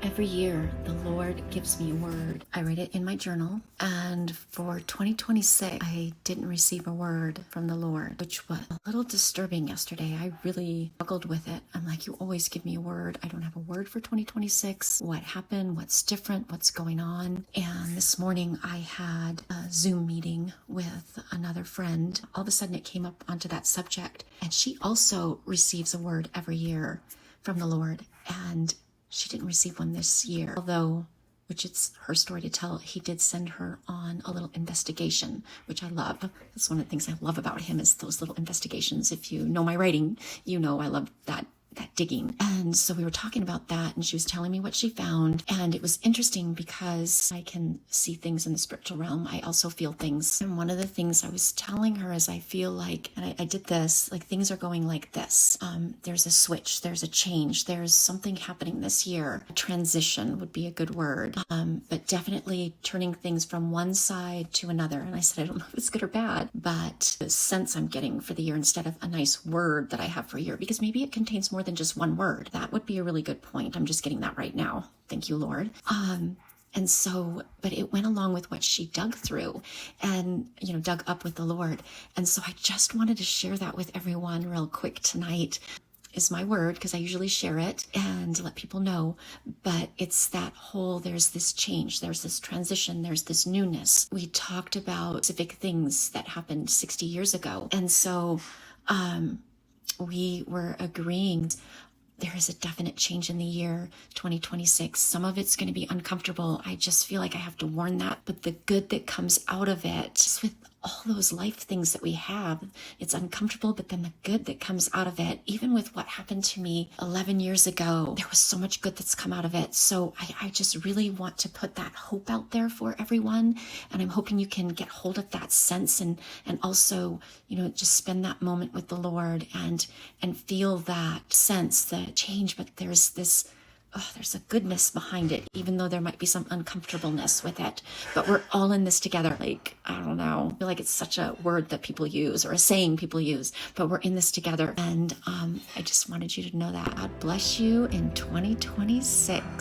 Every year, the Lord gives me a word. I write it in my journal. And for 2026, I didn't receive a word from the Lord, which was a little disturbing yesterday. I really struggled with it. I'm like, you always give me a word. I don't have a word for 2026. What happened? What's different? What's going on? And this morning, I had a Zoom meeting with another friend. All of a sudden, it came up onto that subject. And she also receives a word every year from the Lord. And she didn't receive one this year, although, which it's her story to tell, he did send her on a little investigation, which I love. That's one of the things I love about him is those little investigations. If you know my writing, you know I love that digging. And so we were talking about that, and she was telling me what she found. And it was interesting because I can see things in the spiritual realm. I also feel things. And one of the things I was telling her is I feel like, and I did this, like things are going like this. There's a switch, there's a change, there's something happening this year. A transition would be a good word, but definitely turning things from one side to another. And I said, I don't know if it's good or bad, but the sense I'm getting for the year instead of a nice word that I have for a year, because maybe it contains more than just one word. That would be a really good point. I'm just getting that right now. Thank you, Lord. And so, but it went along with what she dug through and, dug up with the Lord. And so I just wanted to share that with everyone real quick tonight. Is my word, because I usually share it and let people know, but it's that whole, there's this change, there's this transition, there's this newness. We talked about specific things that happened 60 years ago. And so, we were agreeing there is a definite change in the year 2026. Some of it's going to be uncomfortable. I just feel like I have to warn that. But the good that comes out of it, just with all those life things that we have, it's uncomfortable, but then the good that comes out of it, even with what happened to me 11 years ago, there was so much good that's come out of it. So I just really want to put that hope out there for everyone. And I'm hoping you can get hold of that sense and also, just spend that moment with the Lord and feel that sense, the change, but there's a goodness behind it, even though there might be some uncomfortableness with it. But we're all in this together. Like, I don't know, I feel like it's such a word that people use or a saying people use, but we're in this together. And I just wanted you to know that. God bless you in 2026.